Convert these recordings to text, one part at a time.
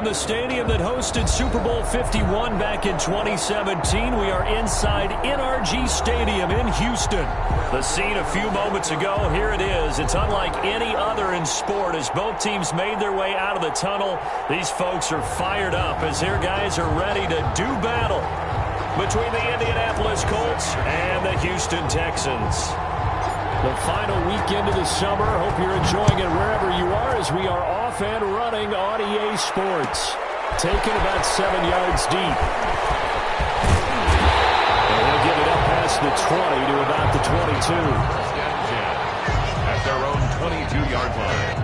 the stadium that hosted Super Bowl 51 back in 2017. We are inside NRG Stadium in Houston. The scene a few moments ago, here it is. It's unlike any other in sport as both teams made their way out of the tunnel. These folks are fired up as their guys are ready to do battle between the Indianapolis Colts and the Houston Texans. The final weekend of the summer. Hope you're enjoying it wherever you are as we are off and running on EA Sports. Taken about 7 yards deep. And he'll get it up past the 20 to about the 22. At their own 22-yard line.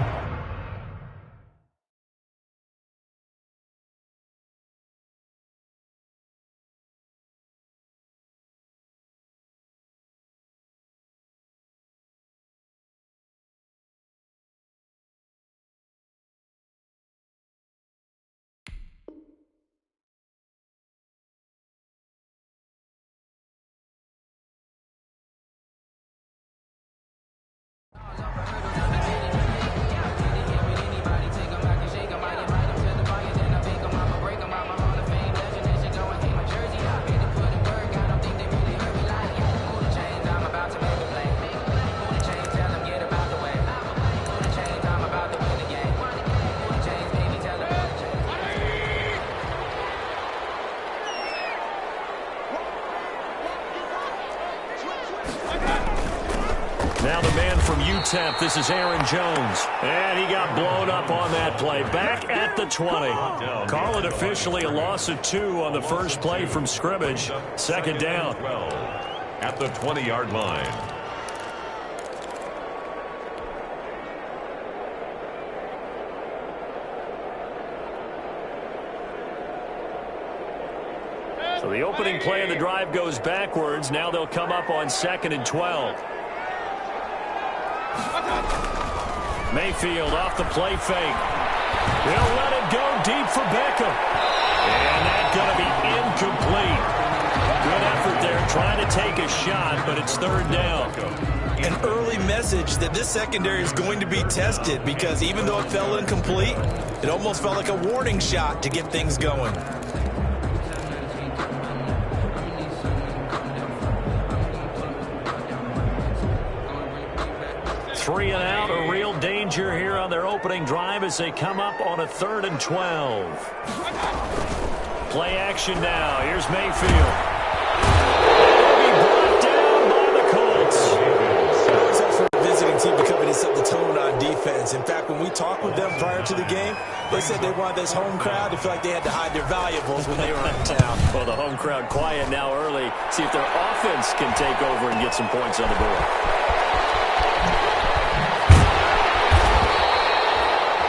Now the man from UTEP, this is Aaron Jones. And he got blown up on that play. Back at the 20. Call it officially a loss of 2 on the first play from scrimmage. Second down. At the 20-yard line. So the opening play of the drive goes backwards. Now they'll come up on 2nd and 12. Mayfield off the play fake. They'll let it go deep for Beckham. And that's going to be incomplete. Good effort there trying to take a shot, but it's third down. An early message that this secondary is going to be tested because even though it fell incomplete, it almost felt like a warning shot to get things going. 3 and out, a real danger here on their opening drive as they come up on a 3rd and 12. Play action now. Here's Mayfield. He'll be brought down by the Colts. It always helps for a visiting team to come in and set the tone on defense. In fact, when we talked with them prior to the game, they said they wanted this home crowd to feel like they had to hide their valuables when they were in town. Well, the home crowd quiet now early. See if their offense can take over and get some points on the board.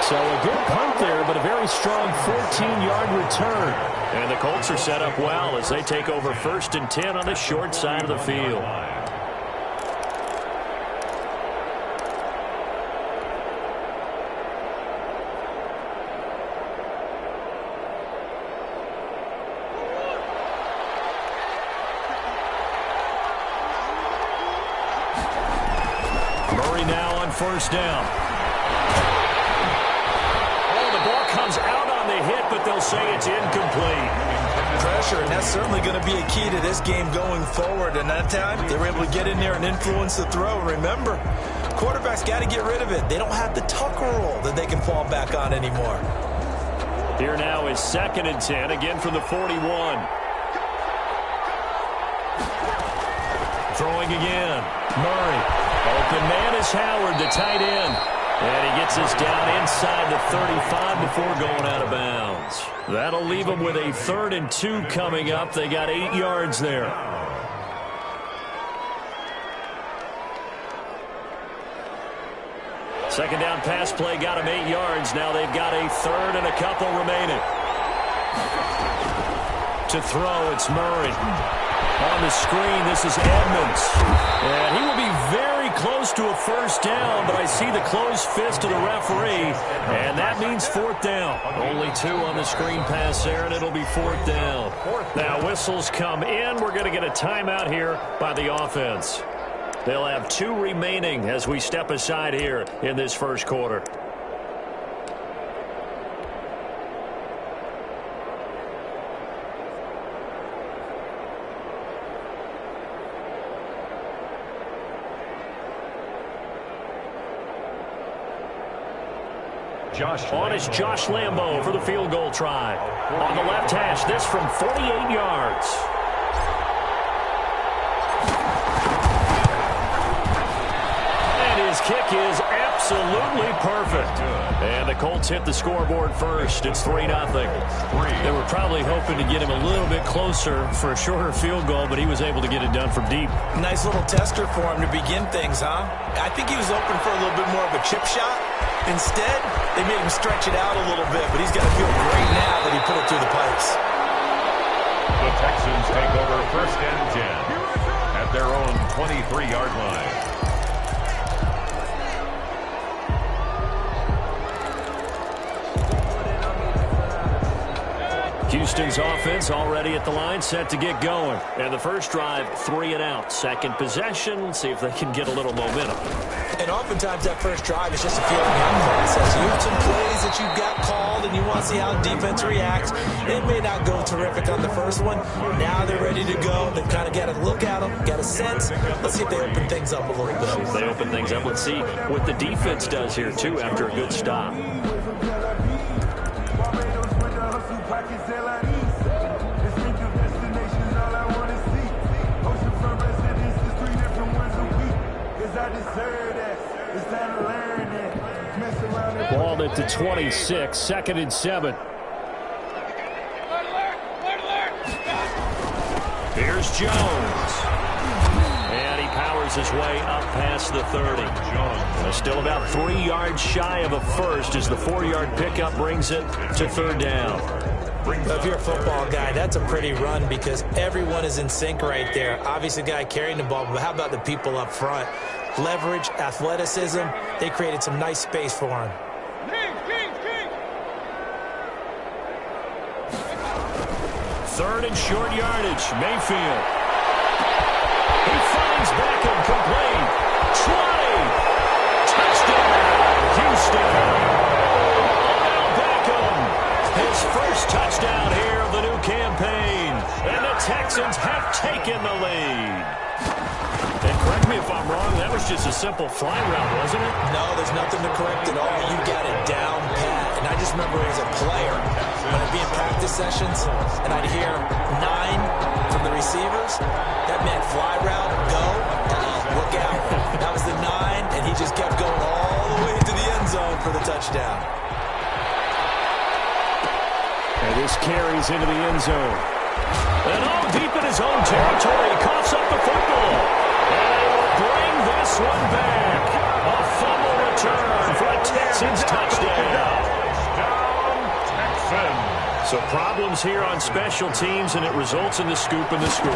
So a good punt there, but a very strong 14-yard return. And the Colts are set up well as they take over 1st and 10 on the short side of the field. Murray now on 1st down. Comes out on the hit, but they'll say it's incomplete. Pressure, and that's certainly going to be a key to this game going forward. And that time, they were able to get in there and influence the throw. Remember, quarterbacks got to get rid of it. They don't have the Tucker rule that they can fall back on anymore. Here now is 2nd and 10, again from the 41. Throwing again. Murray. Open man is Howard, the tight end. And he gets us down inside the 35 before going out of bounds. That'll leave them with a 3rd and 2 coming up. They got 8 yards there. Second down pass play got them 8 yards. Now they've got a 3rd and a couple remaining. To throw, it's Murray. On the screen, this is Edmonds. And he will be very close to a 1st down, but I see the closed fist of the referee, and that means 4th down. Only 2 on the screen pass there, and it'll be 4th down. Now whistles come in. We're going to get a timeout here by the offense. They'll have 2 remaining as we step aside here in this first quarter. On is Josh Lambo for the field goal try. On the left hash, this from 48 yards. And his kick is absolutely perfect. And the Colts hit the scoreboard first. It's 3-0. They were probably hoping to get him a little bit closer for a shorter field goal, but he was able to get it done from deep. Nice little tester for him to begin things, huh? I think he was open for a little bit more of a chip shot. Instead, they made him stretch it out a little bit, but he's got to feel great now that he put it through the pipes. The Texans take over 1st and 10 at their own 23-yard line. Houston's offense already at the line, set to get going. And the first drive, 3 and out. Second possession, see if they can get a little momentum. And oftentimes that first drive is just a feeling out process. You have some plays that you've got called and you want to see how defense reacts. It may not go terrific on the first one. Now they're ready to go. They've kind of got to look at them, got a sense. Let's see if they open things up a little bit. If they open things up, let's see what the defense does here, too, after a good stop. Ball at the 26, 2nd and 7. Here's Jones. And he powers his way up past the 30. Still about 3 yards shy of a first as the 4-yard pickup brings it to 3rd down. If you're a football guy, that's a pretty run because everyone is in sync right there. Obviously, the guy carrying the ball, but how about the people up front? Leverage, athleticism, they created some nice space for him. Third and short yardage, Mayfield. He finds Beckham complete. 20. Touchdown, Houston. Odell Beckham, his first touchdown here of the new campaign. And the Texans have taken the lead. And correct me if I'm wrong, that was just a simple fly route, wasn't it? No, there's nothing to correct at all. You got it down pat. And I just remember as a player, when I'd be in practice sessions, and I'd hear 9 from the receivers, that meant fly route, go, look out. That was the 9, and he just kept going all the way to the end zone for the touchdown. And this carries into the end zone. And all deep in his own territory, he coughs up the football. Bring this one back. A fumble return for a Texans touchdown. So problems here on special teams, and it results in the scoop and the score.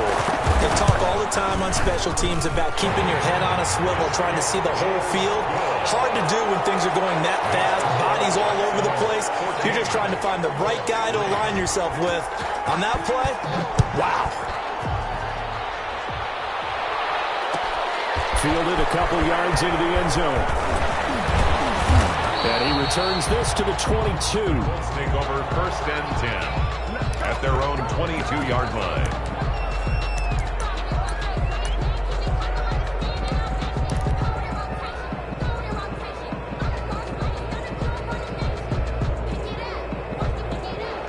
They talk all the time on special teams about keeping your head on a swivel, trying to see the whole field. Hard to do when things are going that fast, bodies all over the place. You're just trying to find the right guy to align yourself with. On that play, wow. Fielded a couple yards into the end zone. And he returns this to the 22. Let's take over 1st and 10 at their own 22-yard line.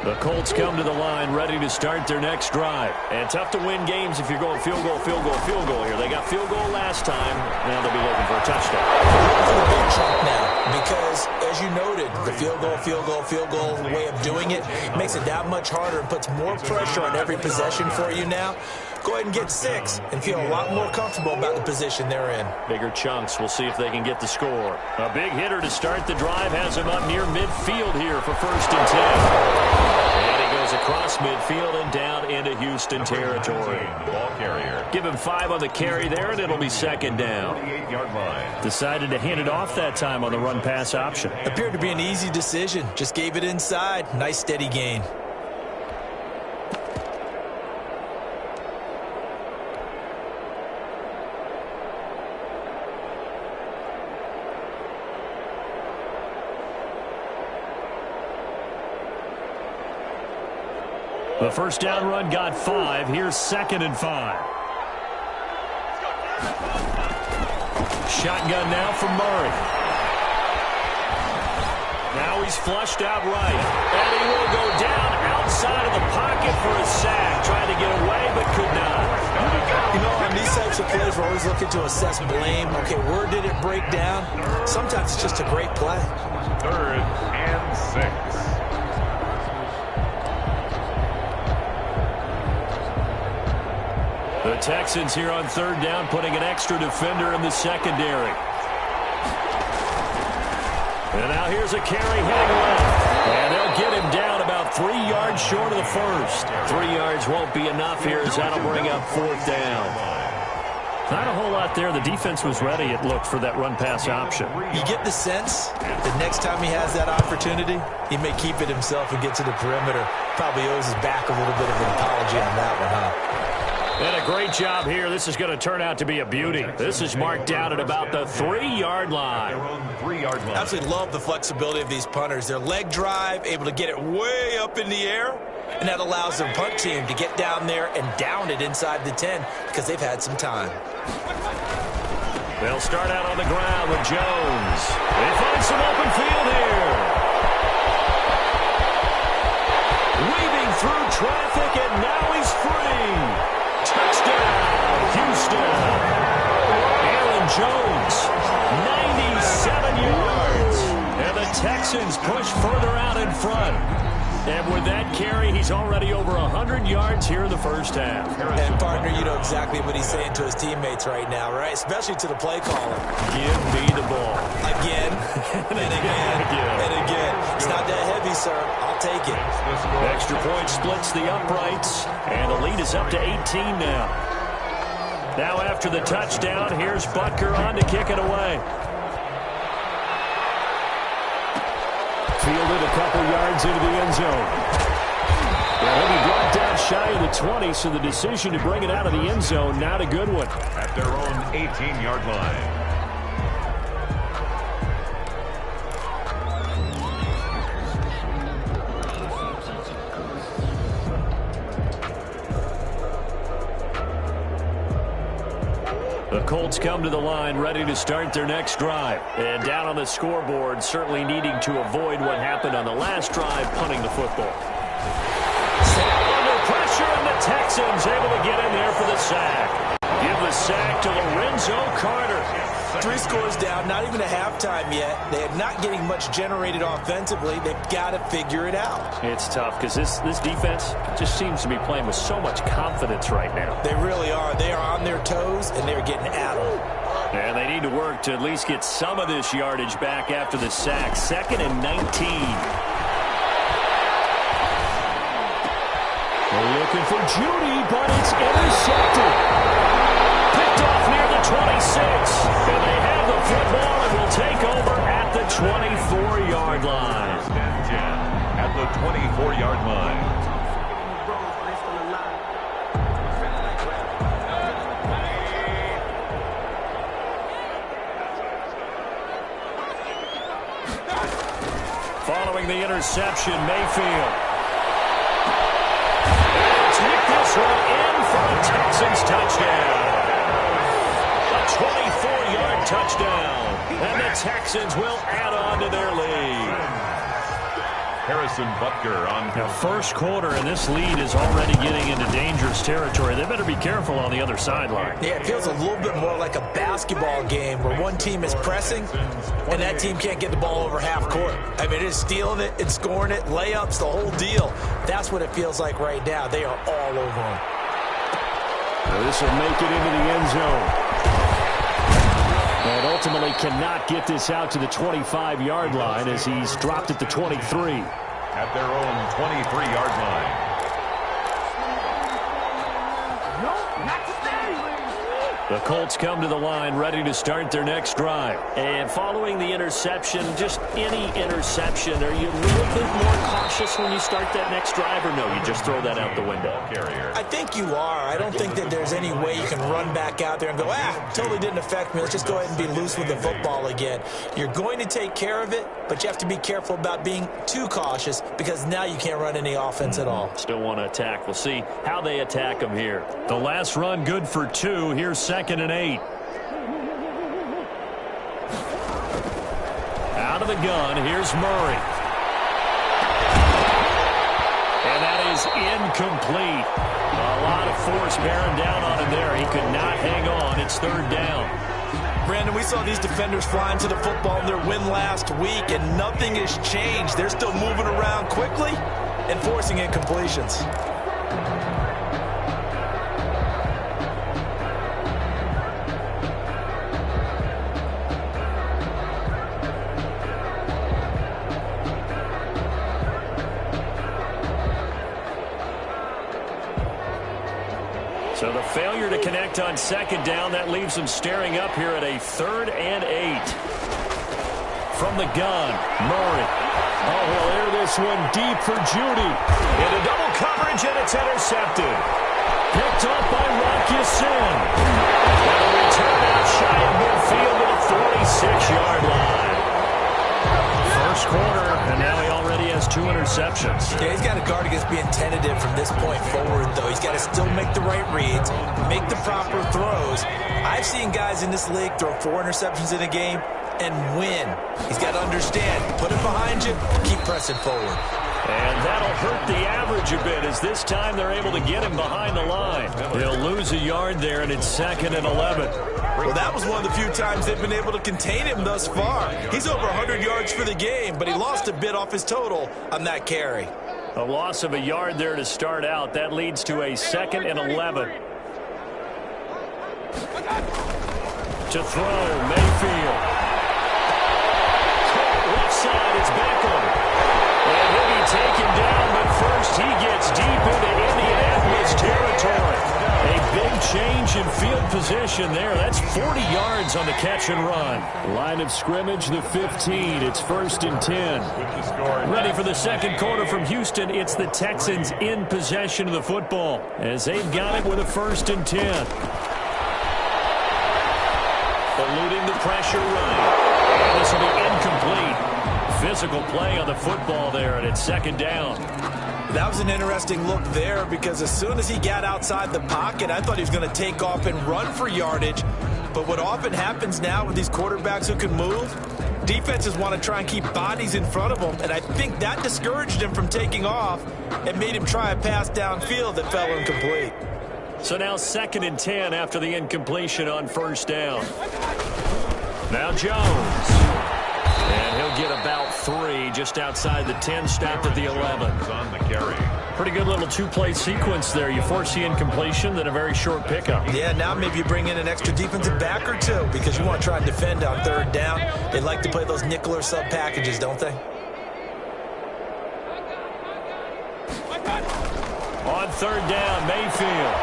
The Colts come to the line ready to start their next drive. And tough to win games if you're going field goal, field goal, field goal here. They got field goal last time. Now they'll be looking for a touchdown. For the big chunk now, because as you noted, the field goal way of doing it makes it that much harder and puts more pressure on every possession for you now. Go ahead and get 6 and feel a lot more comfortable about the position they're in. Bigger chunks. We'll see if they can get the score. A big hitter to start the drive has him up near midfield here for 1st and 10. And he goes across midfield and down into Houston territory. Ball carrier. Give him 5 on the carry there, and it'll be 2nd down. 28-yard line. Decided to hand it off that time on the run-pass option. Appeared to be an easy decision. Just gave it inside. Nice steady gain. The first down run got 5. Here's 2nd and 5. Shotgun now from Murray. Now he's flushed out right. And he will go down outside of the pocket for a sack. Trying to get away, but could not. You know, on these types of plays, we're always looking to assess blame. Okay, where did it break down? Sometimes it's just a great play. 3rd and 6. The Texans here on 3rd down, putting an extra defender in the secondary. And now here's a carry heading left. And they'll get him down about 3 yards short of the first. 3 yards won't be enough here as that'll bring up 4th down. Not a whole lot there. The defense was ready, it looked, for that run-pass option. You get the sense that next time he has that opportunity, he may keep it himself and get to the perimeter. Probably owes his back a little bit of an apology on that one, huh? And a great job here. This is going to turn out to be a beauty. This is marked out at about the 3-yard line. I absolutely love the flexibility of these punters. Their leg drive, able to get it way up in the air, and that allows their punt team to get down there and down it inside the 10 because they've had some time. They'll start out on the ground with Jones. They find some open field here. Weaving through traffic, and now he's free. Touchdown, Houston. Aaron Jones, 97 yards. And the Texans push further out in front. And with that carry, he's already over 100 yards here in the first half. And, partner, you know exactly what he's saying to his teammates right now, right? Especially to the play caller. Give me the ball. Again, and again, and again. It's not that heavy, sir. I'll take it. Extra point splits the uprights, and the lead is up to 18 now. Now after the touchdown, here's Butker on to kick it away. Fielded a couple yards into the end zone. Well, he'll be brought down shy of the 20, so the decision to bring it out of the end zone, not a good one. At their own 18-yard line. The Colts come to the line, ready to start their next drive. And down on the scoreboard, certainly needing to avoid what happened on the last drive, punting the football. Snap under pressure, and the Texans able to get in there for the sack. Give the sack to Lorenzo Carter. 3 scores down, not even a halftime yet. They're not getting much generated offensively. They've got to figure it out. It's tough because this defense just seems to be playing with so much confidence right now. They really are. They are on their toes, and they're getting at them. And they need to work to at least get some of this yardage back after the sack. 2nd and 19. They're looking for Judy, but it's intercepted. Picked off near the 26. And they have the football and will take over at the 24-yard line. At the 24-yard line. Following the interception, Mayfield. Take this one in for a Texans touchdown. A 24-yard touchdown. And the Texans will add on to their lead. Harrison Butker on. Now, first quarter, and this lead is already getting into dangerous territory. They better be careful on the other sideline. Yeah, it feels a little bit more like a basketball game where one team is pressing and that team can't get the ball over half court. I mean, it's stealing it, it's scoring it, layups, the whole deal. That's what it feels like right now. They are all over them. Well, this will make it into the end zone. And ultimately cannot get this out to the 25-yard line as he's dropped at the 23. At their own 23-yard line. The Colts come to the line ready to start their next drive. And following the interception, just any interception, are you a little bit more cautious when you start that next drive, or no, you just throw that out the window? I think you are. I don't think that there's any way you can run back out there and go, totally didn't affect me. Let's just go ahead and be loose with the football again. You're going to take care of it, but you have to be careful about being too cautious because now you can't run any offense at all. Still want to attack. We'll see how they attack them here. The last run good for 2. Here's 2nd and 8. Out of the gun, here's Murray. And that is incomplete. A lot of force bearing down on him there. He could not hang on. It's third down. Brandon, we saw these defenders flying to the football in their win last week, and nothing has changed. They're still moving around quickly and forcing incompletions. So the failure to connect on second down, that leaves them staring up here at a 3rd and 8. From the gun, Murray. Oh, he'll air this one deep for Judy. Into double coverage, and it's intercepted. Picked up by Rocky Sin. And a return out shy of midfield at the 46-yard line. First quarter, and now he already has 2 interceptions. Yeah, he's got to guard against being tentative from this point forward, though. He's got to still make the right reads, make the proper throws. I've seen guys in this league throw 4 interceptions in a game and win. He's got to understand, put it behind you, keep pressing forward. And that'll hurt the average a bit, as this time they're able to get him behind the line. He'll lose a yard there, and it's 2nd and 11. Well, that was one of the few times they've been able to contain him thus far. He's over 100 yards for the game, but he lost a bit off his total on that carry. A loss of a yard there to start out. That leads to a 2nd and 11. To throw, Mayfield. Left side, it's Beckham. And he'll be taken down, but first he gets deep into Indianapolis territory. A big change in field position there. That's 40 yards on the catch and run. Line of scrimmage, the 15. It's 1st and 10. Ready for the second quarter from Houston. It's the Texans in possession of the football, as they've got it with a 1st and 10. Eluding the pressure right. And this will be incomplete. Physical play on the football there, and it's 2nd down. That was an interesting look there, because as soon as he got outside the pocket, I thought he was going to take off and run for yardage. But what often happens now with these quarterbacks who can move, defenses want to try and keep bodies in front of them, and I think that discouraged him from taking off and made him try a pass downfield that fell incomplete. So now 2nd and 10 after the incompletion on 1st down. Now Jones. And he'll get about 3 just outside the 10, stopped at the 11. On the carry. Pretty good little 2-play sequence there. You force the incompletion, then a very short pickup. Yeah, now maybe you bring in an extra defensive back or 2, because you want to try and defend on 3rd down. They like to play those nickel or sub packages, don't they? On 3rd down, Mayfield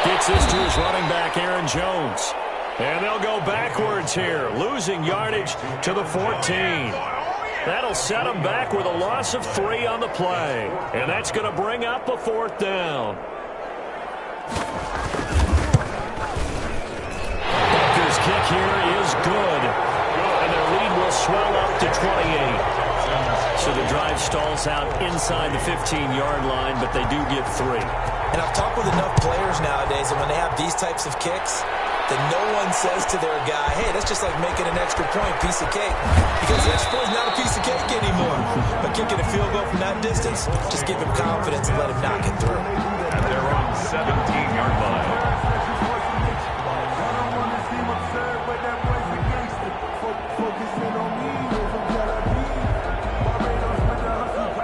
gets this to his running back, Aaron Jones. And they'll go backwards here, losing yardage to the 14. That'll set them back with a loss of 3 on the play. And that's going to bring up a 4th down. Bucker's kick here is good. And their lead will swell up to 28. So the drive stalls out inside the 15-yard line, but they do get 3. And I've talked with enough players nowadays, and when they have these types of kicks, that no one says to their guy, hey, that's just like making an extra point, piece of cake. Because the extra point is not a piece of cake anymore. But kicking a field goal from that distance, just give him confidence and let him knock it through. At their own 17-yard line.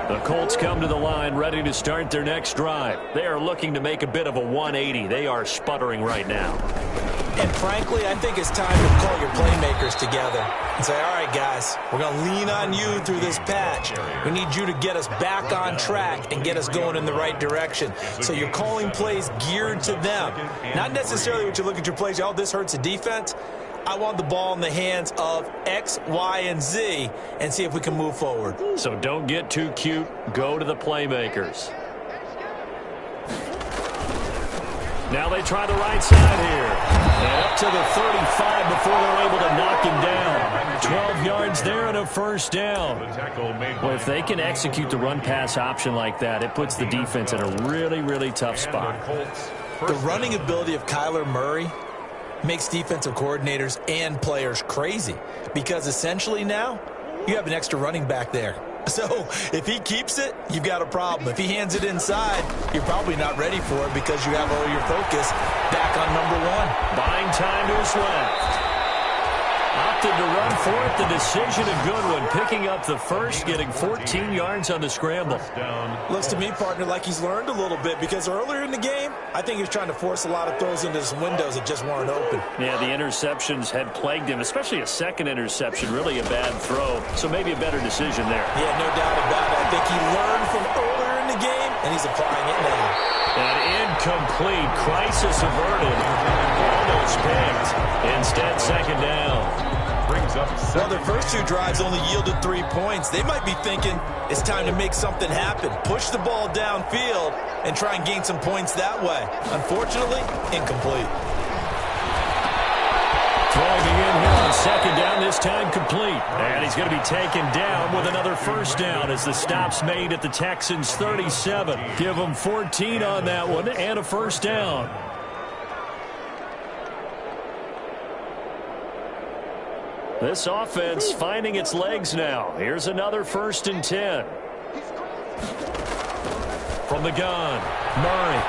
The Colts come to the line ready to start their next drive. They are looking to make a bit of a 180. They are sputtering right now. And frankly, I think it's time to call your playmakers together and say, all right, guys, we're going to lean on you through this patch. We need you to get us back on track and get us going in the right direction. So you're calling plays geared to them. Not necessarily what you look at your plays, oh, this hurts the defense. I want the ball in the hands of X, Y, and Z and see if we can move forward. So don't get too cute. Go to the playmakers. Now they try the right side here. And up to the 35 before they're able to knock him down. 12 yards there and a 1st down. Well, if they can execute the run-pass option like that, it puts the defense in a really, really tough spot. The running ability of Kyler Murray makes defensive coordinators and players crazy, because essentially now you have an extra running back there. So if he keeps it, you've got a problem. If he hands it inside, you're probably not ready for it because you have all your focus back on number one. Buying time to his left. Opted to run for it. The decision a good one. Picking up the first, getting 14 yards on the scramble. Looks to me, partner, like he's learned a little bit because earlier in the game, I think he was trying to force a lot of throws into his windows that just weren't open. Yeah, the interceptions had plagued him, especially a second interception. Really a bad throw. So maybe a better decision there. Yeah, no doubt about it. I think he learned from earlier in the game, and he's applying it now. An incomplete, crisis averted. Almost picked. Instead, second down. Brings up well, their first two drives only yielded 3 points. They might be thinking it's time to make something happen. Push the ball downfield and try and gain some points that way. Unfortunately, incomplete. Throwing again here on second down, this time complete. And he's going to be taken down with another first down as the stop's made at the Texans' 37. Give them 14 on that one and a first down. This offense finding its legs now. Here's another 1st and 10. From the gun, Murray.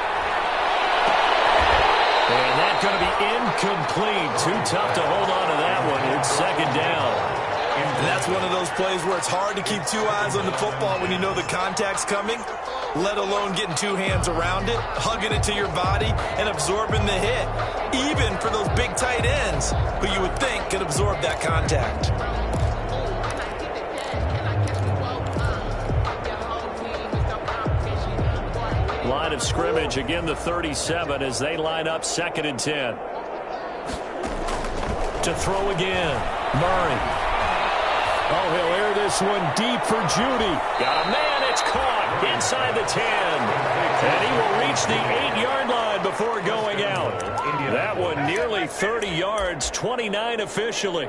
And that's going to be incomplete. Too tough to hold on to that one. It's second down. And that's one of those plays where it's hard to keep 2 eyes on the football when you know the contact's coming, let alone getting 2 hands around it, hugging it to your body, and absorbing the hit, even for those big tight ends who you would think could absorb that contact. Line of scrimmage, again the 37 as they line up 2nd and 10. To throw again, Murray. Oh, he'll air this one deep for Judy. Got a man, it's caught inside the 10. And he will reach the 8-yard line before going out. That one nearly 30 yards, 29 officially.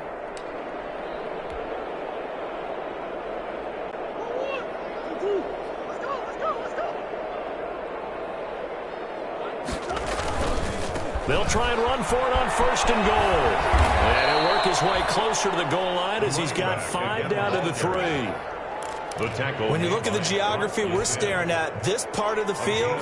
They'll try and run for it on 1st and goal. And he'll work his way closer to the goal line as he's got 5 down to the 3. When you look at the geography we're staring at, this part of the field,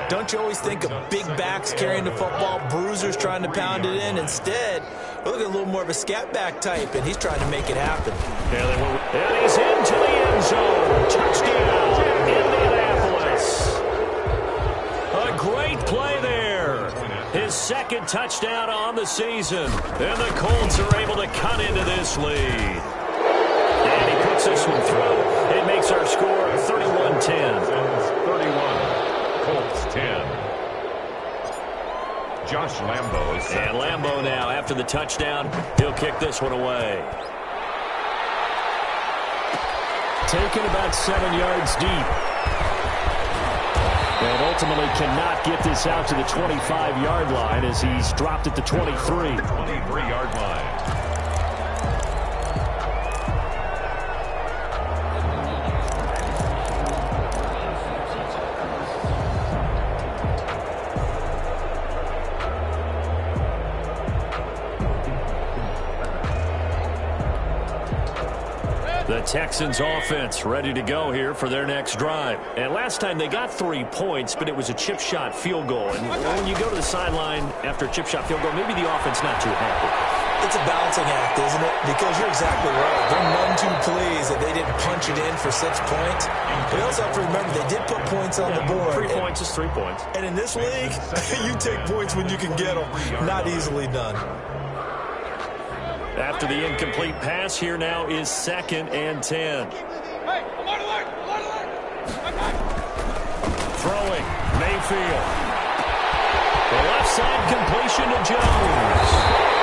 don't you always think of big backs carrying the football, bruisers trying to pound it in? Instead, we're looking at a little more of a scat back type, and he's trying to make it happen. And he's into the end zone. Touchdown, Indianapolis. A great play there. His 2nd touchdown on the season. And the Colts are able to cut into this lead. And he puts this one through. It makes our score 31-10. 31, Colts 10. Josh Lambo. And Lambo now, after the touchdown, he'll kick this one away. Taken about 7 yards deep. And ultimately cannot get this out to the 25-yard line as he's dropped at the 23. 23-yard line. The Texans offense ready to go here for their next drive. And last time they got 3 points, but it was a chip shot field goal. And when you go to the sideline after a chip shot field goal, maybe the offense not too happy. It's a balancing act, isn't it? Because you're exactly right. They're none too pleased that they didn't punch it in for 6 points. But you also have to remember they did put points on the board. 3 points is 3 points. And in this league, you take points when you can get them. Not easily done. After the incomplete pass, here now is 2nd and 10. Throwing, Mayfield. The left side completion to Jones.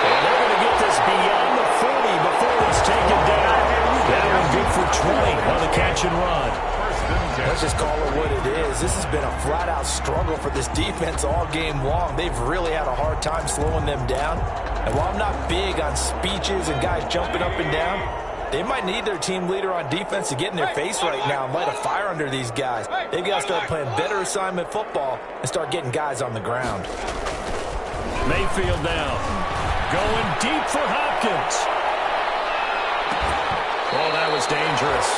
And they're going to get this beyond the 40 before it's taken down. That one good for 20 on the catch and run. Let's just call it what it is. This has been a flat-out struggle for this defense all game long. They've really had a hard time slowing them down. And while I'm not big on speeches and guys jumping up and down, they might need their team leader on defense to get in their face right now and light a fire under these guys. They've got to start playing better assignment football and start getting guys on the ground. Mayfield now. Going deep for Hopkins. Oh, that was dangerous.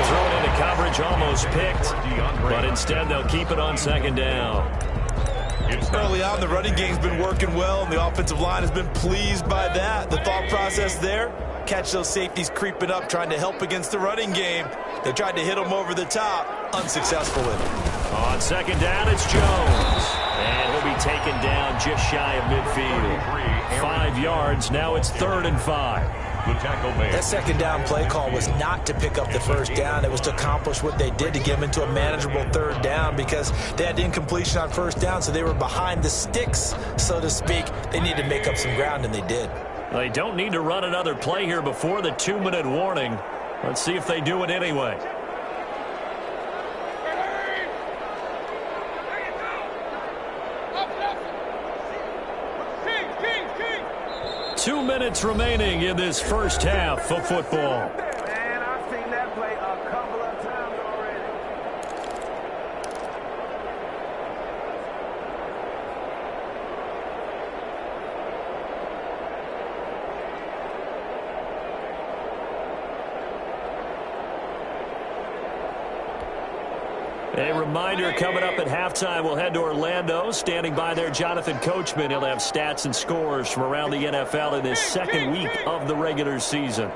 Threw it into coverage, almost picked, but instead they'll keep it on second down. Early on, the running game's been working well, and the offensive line has been pleased by that. The thought process there, catch those safeties creeping up, trying to help against the running game. They tried to hit them over the top, unsuccessfully. On second down, it's Jones. And he'll be taken down just shy of midfield. 5 yards, now it's 3rd and 5. That second down play call was not to pick up the first down. It was to accomplish what they did to get them into a manageable 3rd down because they had incompletion on first down, so they were behind the sticks, so to speak. They needed to make up some ground, and they did. They don't need to run another play here before the 2-minute warning. Let's see if they do it anyway. Two minutes remaining in this first half of football. Man, I've seen that play a couple of times already. A reminder coming up at halftime, we'll head to Orlando. Standing by there, Jonathan Coachman. He'll have stats and scores from around the NFL in this second week of the regular season.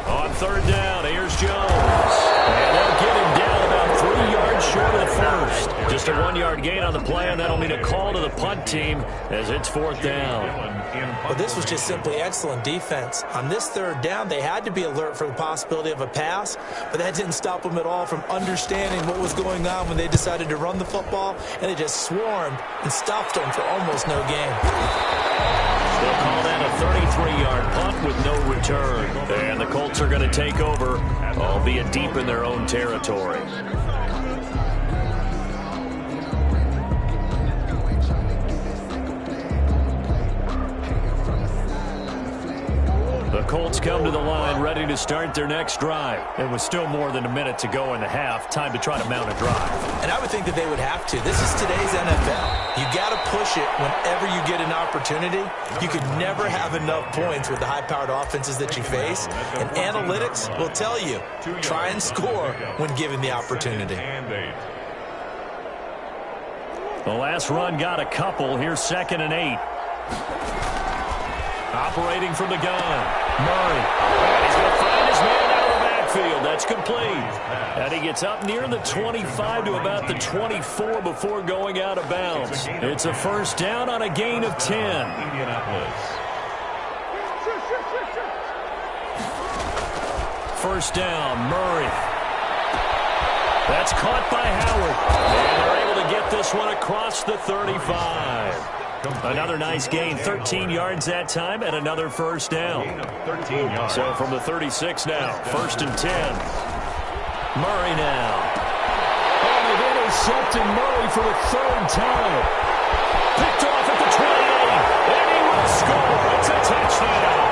On third down, here's Jones. And they'll get him down about 3 yards short of the first. Just a 1-yard gain on the play, and that'll mean a call to the punt team as it's 4th down. Well, this was just simply excellent defense. On this 3rd down, they had to be alert for the possibility of a pass, but that didn't stop them at all from understanding what was going on when they decided to run the football, and they just swarmed and stopped them for almost no gain. They'll call that a 33-yard punt with no return. And the Colts are going to take over, albeit deep in their own territory. The Colts come to the line ready to start their next drive. It was still more than a minute to go in the half. Time to try to mount a drive. And I would think that they would have to. This is today's NFL. You got to push it whenever you get an opportunity. You could never have enough points with the high-powered offenses that you face. And analytics will tell you, try and score when given the opportunity. The last run got a couple. Here's 2nd and 8. Operating from the gun, Murray. And he's going to find his man out of the backfield. That's complete. And he gets up near the 25 to about the 24 before going out of bounds. It's a 1st down on a gain of 10. First down, Murray. That's caught by Howard. And they're able to get this one across the 35. Another nice gain, 13 yards that time, and another 1st down. So from the 36 now, 1st and 10. Murray now. And they've intercepted Murray for the 3rd time. Picked off at the 28, and he will score. It's a touchdown.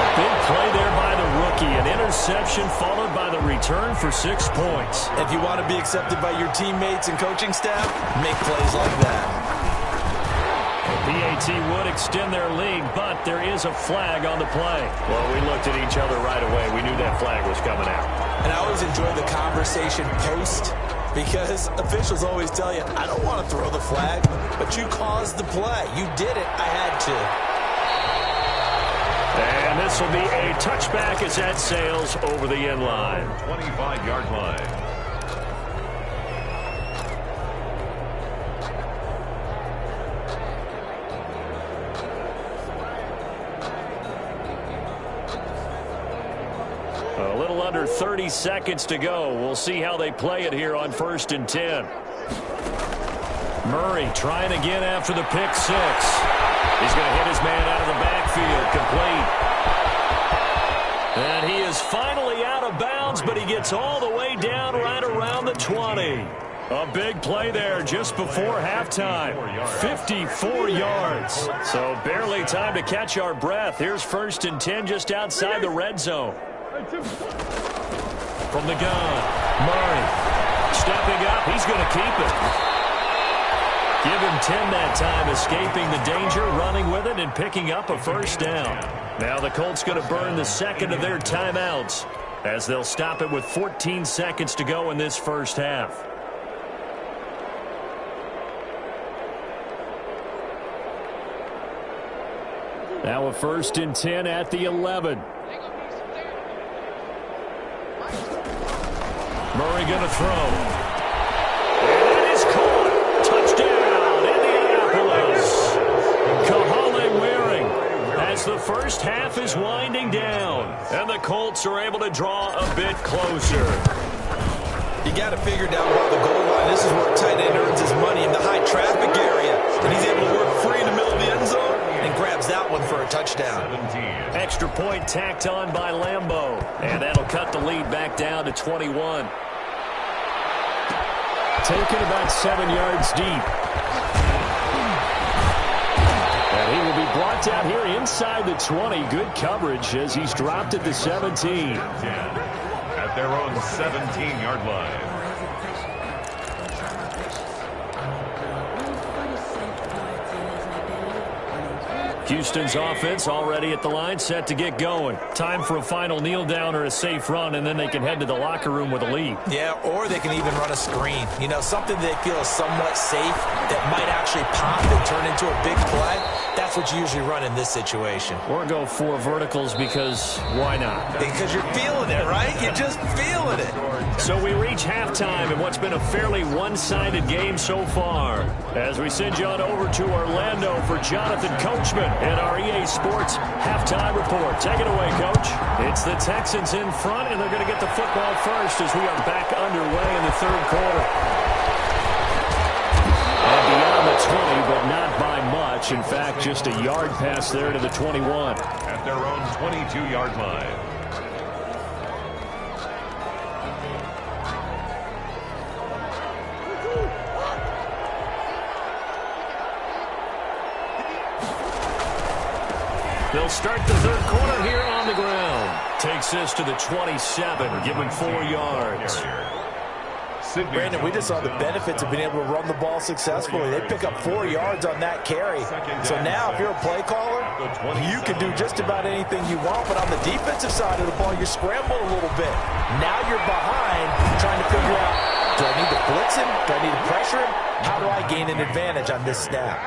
A big play there by the rookie. An interception followed by the return for 6 points. If you want to be accepted by your teammates and coaching staff, make plays like that. PAT would extend their lead, but there is a flag on the play. Well, we looked at each other right away. We knew that flag was coming out. And I always enjoy the conversation post because officials always tell you, I don't want to throw the flag, but you caused the play. You did it. I had to. And this will be a touchback as that sails over the end line. 25-yard line. A little under 30 seconds to go. We'll see how they play it here on 1st and 10. Murray trying again after the pick 6. He's going to hit his man out of the backfield. Complete. And he is finally out of bounds, but he gets all the way down right around the 20. A big play there just before halftime. 54 yards. So barely time to catch our breath. Here's 1st and 10 just outside the red zone. From the gun, Murray stepping up. He's going to keep it. Give him 10 that time, escaping the danger, running with it, and picking up a first down. Now the Colts going to burn the second of their timeouts as they'll stop it with 14 seconds to go in this first half. Now a 1st and 10 at the 11. Murray going to throw. And that is caught. Touchdown, Indianapolis. Kahale Waring as the first half is winding down. And the Colts are able to draw a bit closer. You got to figure down by the goal line. This is where a tight end earns his money in the high traffic area. And he's able to work free in the middle of the end zone and grabs that one for a touchdown. Extra point tacked on by Lambeau. And that'll cut the lead back down to 21. Taken about 7 yards deep. And he will be brought down here inside the 20. Good coverage as he's dropped at the 17. At their own 17-yard line. Houston's offense already at the line, set to get going. Time for a final kneel down or a safe run, and then they can head to the locker room with a lead. Yeah, or they can even run a screen. You know, something they feel is somewhat safe that might actually pop and turn into a big play. That's what you usually run in this situation. Or go 4 verticals because why not? Because you're feeling it, right? You're just feeling it. So we reach halftime in what's been a fairly one-sided game so far. As we send you on over to Orlando for Jonathan Coachman and our EA Sports halftime report. Take it away, Coach. It's the Texans in front, and they're going to get the football first as we are back underway in the third quarter. And beyond the 20, but not by much. In fact, just a yard pass there to the 21. At their own 22-yard line. They'll start the third quarter here on the ground. Takes this to the 27, giving 4 yards. Brandon, we just saw the benefits of being able to run the ball successfully. They pick up 4 yards on that carry. So now if you're a play caller, you can do just about anything you want. But on the defensive side of the ball, you're scrambling a little bit. Now you're behind trying to figure out, do I need to blitz him? Do I need to pressure him? How do I gain an advantage on this snap?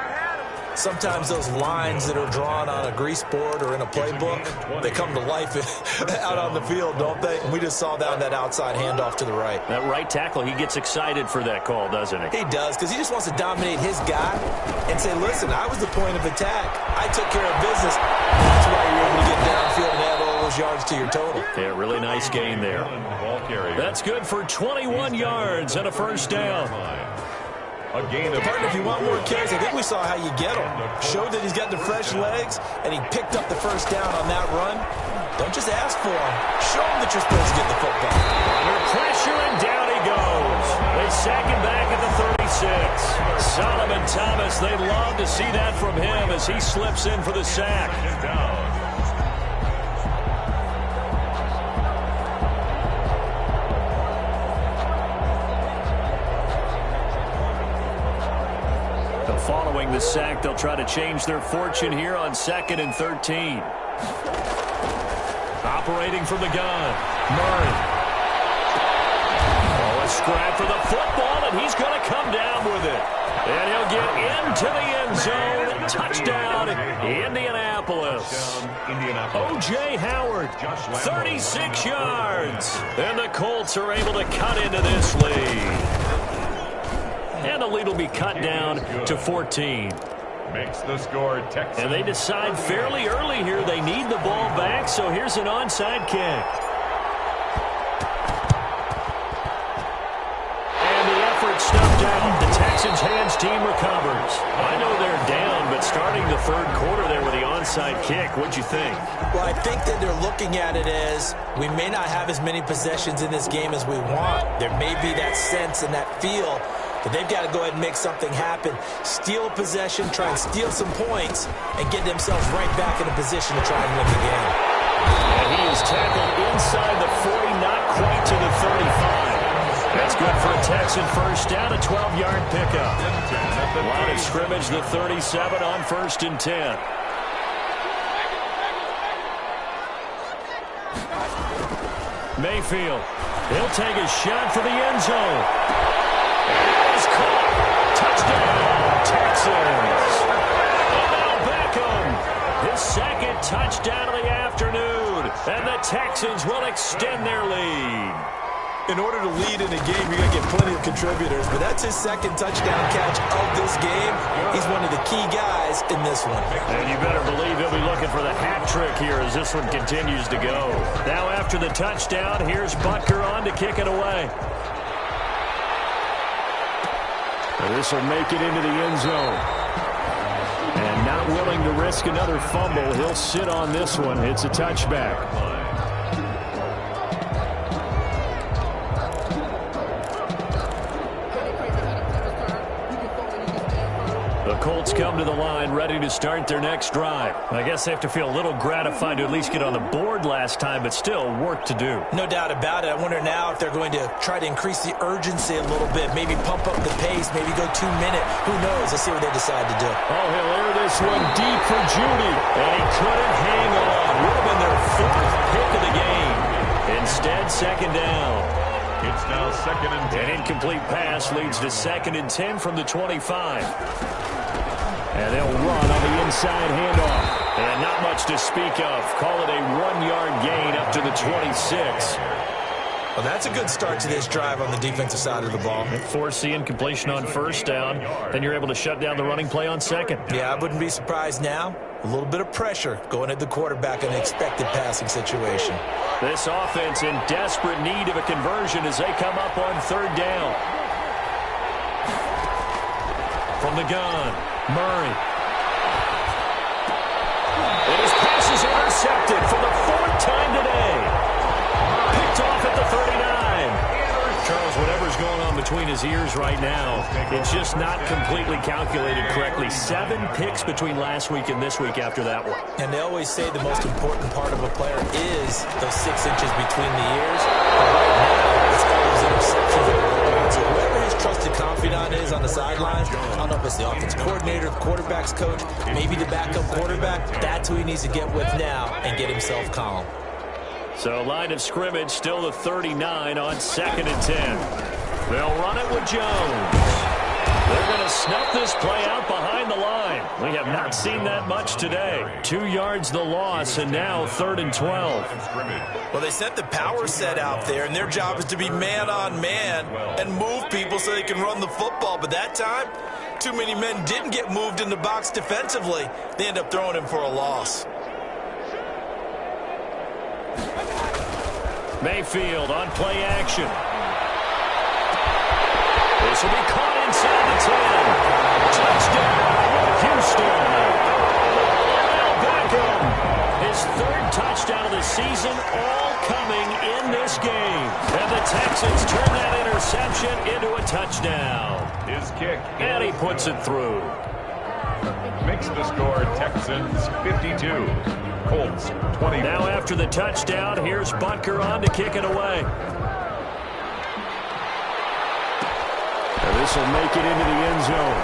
Sometimes those lines that are drawn on a grease board or in a playbook, they come to life out on the field, don't they? And we just saw that on that outside handoff to the right. That right tackle, he gets excited for that call, doesn't he? He does, because he just wants to dominate his guy and say, listen, I was the point of attack. I took care of business. That's why you're able to get downfield and add all those yards to your total. Yeah, really nice gain there. That's good for 21 yards and a first down. Partner, if you want more carries, I think we saw how you get him. Showed that he's got the fresh legs, and he picked up the first down on that run. Don't just ask for him. Show him that you're supposed to get the football. Under pressure, and down he goes. They sack him back at the 36. Solomon Thomas, they'd love to see that from him as he slips in for the sack. Following the sack, they'll try to change their fortune here on 2nd and 13. Operating from the gun, Murray. Oh, a scrap for the football, and he's going to come down with it. And he'll get into the end zone. Touchdown, Indianapolis. O.J. Howard, 36 yards. And the Colts are able to cut into this lead. And the lead will be cut down to 14. Makes the score Texans. And they decide fairly early here they need the ball back, so here's an onside kick. And the effort snuffed out. The Texans hands team recovers. I know they're down, but starting the third quarter there with the onside kick, what'd you think? Well, I think that they're looking at it as we may not have as many possessions in this game as we want. There may be that sense and that feel. But they've got to go ahead and make something happen. Steal a possession, try and steal some points, and get themselves right back in a position to try and win the game. And he is tackled inside the 40, not quite to the 35. That's good for a Texan first down, a 12-yard pickup. Line of scrimmage, the 37 on 1st and 10. Mayfield, he'll take a shot for the end zone. And it's caught. Touchdown, Texans. Odell Beckham, his second touchdown of the afternoon. And the Texans will extend their lead. In order to lead in a game, you're going to get plenty of contributors, but that's his second touchdown catch of this game. He's one of the key guys in this one. And you better believe he'll be looking for the hat trick here as this one continues to go. Now after the touchdown, here's Butker on to kick it away. And this will make it into the end zone. And not willing to risk another fumble, he'll sit on this one. It's a touchback. The Colts come to the line ready to start their next drive. I guess they have to feel a little gratified to at least get on the board last time, but still work to do. No doubt about it. I wonder now if they're going to try to increase the urgency a little bit, maybe pump up the pace, maybe go 2 minute. Who knows? Let's see what they decide to do. Oh, he'll air this one deep for Judy, and he couldn't hang on. Would have been their 4th pick of the game. Instead, second down. It's now 2nd and 10. An incomplete pass leads to 2nd and 10 from the 25. And they'll run on the inside handoff. And not much to speak of. Call it a 1-yard gain up to the 26. Well, that's a good start to this drive on the defensive side of the ball. Force the incompletion on first down. Then you're able to shut down the running play on second. Yeah, I wouldn't be surprised now. A little bit of pressure going at the quarterback in an expected passing situation. This offense in desperate need of a conversion as they come up on 3rd down. From the gun, Murray. And his pass is intercepted for the 4th time today. Picked off at the 39. Charles, whatever's going on between his ears right now, it's just not completely calculated correctly. 7 picks between last week and this week after that one. And they always say the most important part of a player is those 6 inches between the ears. But right now, it's all those interceptions that are going on. So whoever his trusted confidant is on the sidelines, I don't know if it's the offensive coordinator, the quarterback's coach, maybe the backup quarterback, that's who he needs to get with now and get himself calm. So line of scrimmage still the 39 on 2nd and 10. They'll run it with Jones. They're going to snuff this play out behind the line. We have not seen that much today. 2 yards the loss, and now 3rd and 12. Well, they sent the power set out there, and their job is to be man-on-man and move people so they can run the football. But that time, too many men didn't get moved in the box defensively. They end up throwing him for a loss. Mayfield on play action. This will be caught inside the 10. Touchdown, Houston. Beckham, his 3rd touchdown of the season, all coming in this game. And the Texans turn that interception into a touchdown. His kick. And he puts it through. Makes the score Texans 52. Colts 20. Now after the touchdown, here's Butker on to kick it away. And this will make it into the end zone.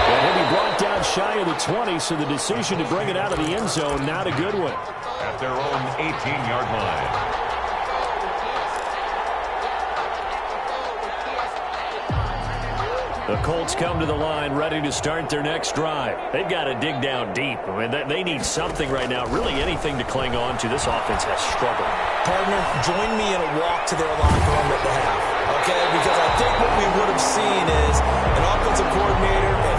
And he'll be brought down shy of the 20, so the decision to bring it out of the end zone, not a good one. At their own 18-yard line. The Colts come to the line ready to start their next drive. They've got to dig down deep. I mean, they need something right now, really anything to cling on to. This offense has struggled. Partner, join me in a walk to their locker room at the half, okay? Because I think what we would have seen is an offensive coordinator and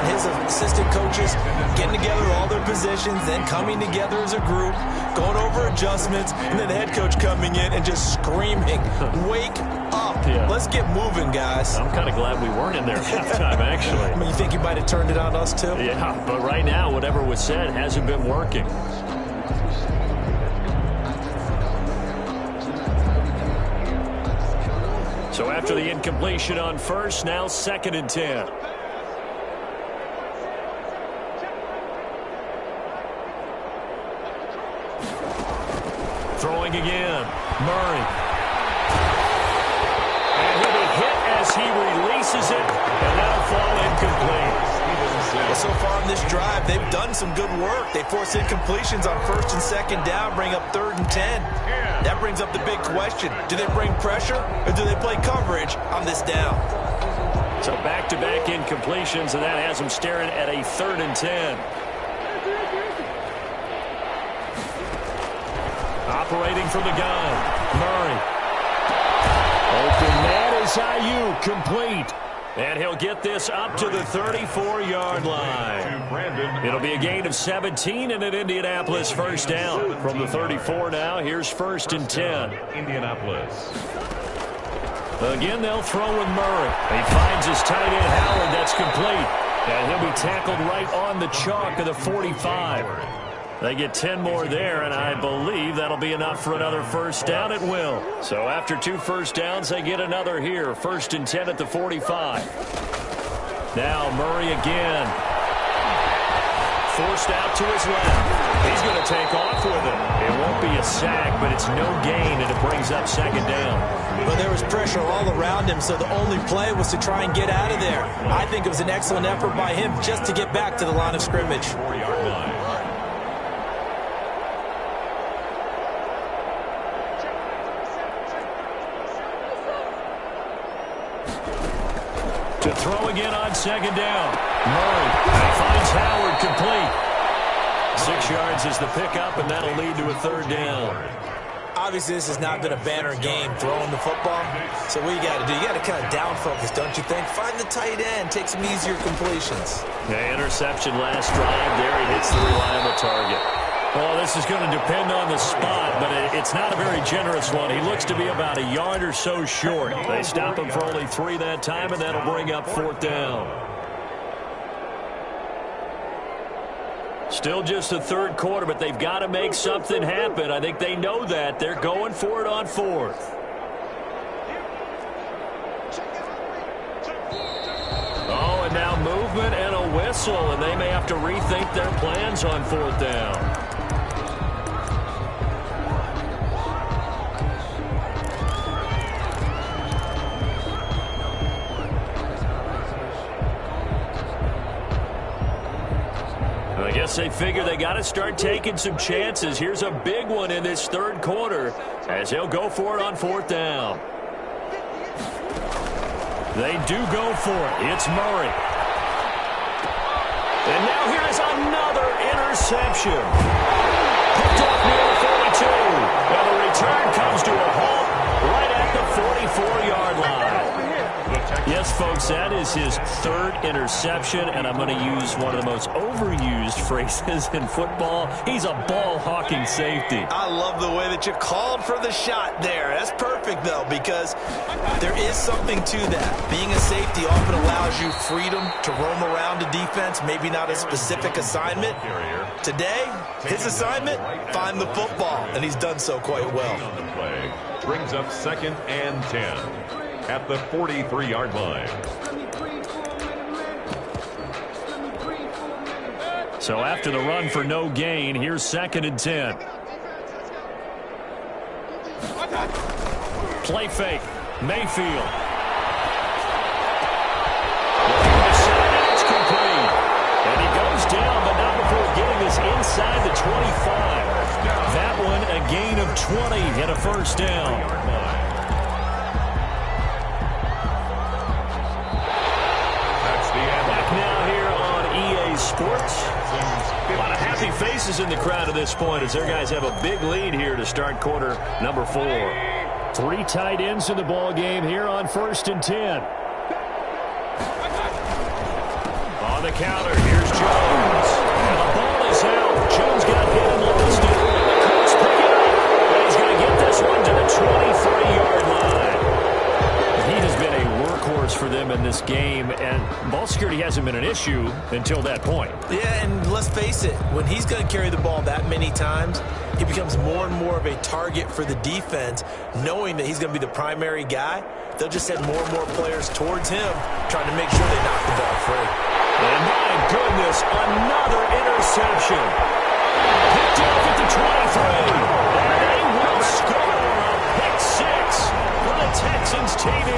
his assistant coaches getting together all their positions, then coming together as a group, going over adjustments, and then the head coach coming in and just screaming, wake up. Yeah. Let's get moving, guys. I'm kind of glad we weren't in there at halftime, actually. I mean, you think you might have turned it on us, too? Yeah, but right now, whatever was said hasn't been working. So after the incompletion on first, now 2nd and 10. Throwing again, Murray. this. He releases it, and that'll fall incomplete. Well, so far on this drive, they've done some good work. They force incompletions on 1st and 2nd down, bring up 3rd and 10. That brings up the big question. Do they bring pressure, or do they play coverage on this down? So back-to-back incompletions, and that has them staring at a 3rd and 10. Operating from the gun, Murray. Open man is Ayuk, complete. And he'll get this up to the 34-yard line. It'll be a gain of 17 and an Indianapolis first down. From the 34 now, here's 1st and 10. Indianapolis. Again, they'll throw with Murray. He finds his tight end, Howard. That's complete. And he'll be tackled right on the chalk of the 45. They get 10 more there, and I believe that'll be enough for another first down. It will. So after 2 first downs, they get another here. 1st and 10 at the 45. Now Murray again. Forced out to his left. He's going to take off with it. It won't be a sack, but it's no gain, and it brings up 2nd down. Well, there was pressure all around him, so the only play was to try and get out of there. I think it was an excellent effort by him just to get back to the line of scrimmage. 4-yard line. To throw again on 2nd down. Murray finds Howard, complete. 6 yards is the pickup, and that'll lead to a 3rd down. Obviously, this has not been a banner game throwing the football. So what you got to do, you got to kind of down focus, don't you think? Find the tight end, take some easier completions. The interception last drive there. He hits the reliable target. Well, this is going to depend on the spot, but it's not a very generous one. He looks to be about a yard or so short. They stop him for only 3 that time, and that'll bring up 4th down. Still just the 3rd quarter, but they've got to make something happen. I think they know that. They're going for it on 4th. Oh, and now movement and a whistle, and they may have to rethink their plans on 4th down. I guess they figure they got to start taking some chances. Here's a big one in this 3rd quarter as they'll go for it on 4th down. They do go for it. It's Murray. And now here is another interception. Picked off near the 42. Well, the return comes to a halt right at the 44-yard line. Yes, folks, that is his 3rd interception, and I'm going to use one of the most overused phrases in football. He's a ball-hawking safety. I love the way that you called for the shot there. That's perfect, though, because there is something to that. Being a safety often allows you freedom to roam around a defense, maybe not a specific assignment. Today, his assignment, find the football, and he's done so quite well. Brings up 2nd and 10 at the 43-yard line. So after the run for no gain, here's 2nd and 10. Play fake. Mayfield. It's complete. And he goes down, but not before getting this inside the 25. That one a gain of 20 and a first down. Sports. A lot of happy faces in the crowd at this point as their guys have a big lead here to start quarter number 4. 3 tight ends in the ball game here on 1st and 10. On the counter, here's Jones. And the ball is held. Jones got hit and lost it. And the Colts pick it up. And he's going to get this one to the 23-yard line. He has been a workhorse for them in this game, and ball security hasn't been an issue until that point. Yeah, and let's face it, when he's going to carry the ball that many times, he becomes more and more of a target for the defense, knowing that he's going to be the primary guy. They'll just send more and more players towards him, trying to make sure they knock the ball free. And my goodness, another interception. Picked off at the 23. And they will score a pick 6 for the Texans TV.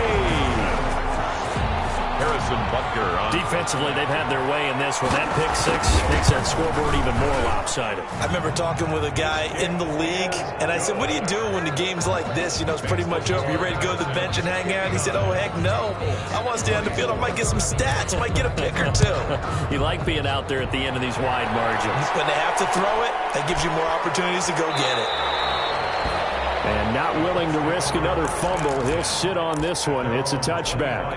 offensively, they've had their way in this one. That pick six makes that scoreboard even more lopsided. I remember talking with a guy in the league, and I said, what do you do when the game's like this? You know, it's pretty much over. You ready to go to the bench and hang out? He said, oh, heck no. I want to stay on the field. I might get some stats. I might get a pick or two. You like being out there at the end of these wide margins. When they have to throw it, that gives you more opportunities to go get it. And not willing to risk another fumble, he'll sit on this one. It's a touchback.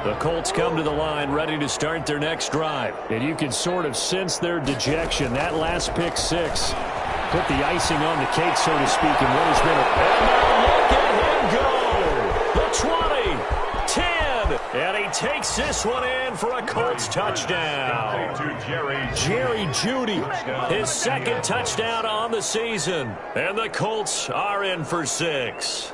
The Colts come to the line ready to start their next drive. And you can sort of sense their dejection. That last pick six put the icing on the cake, so to speak, in what has been a... And now look at him go! The 20, 10, and he takes this one in for a Colts touchdown. Jerry Jeudy, his second touchdown on the season. And the Colts are in for 6.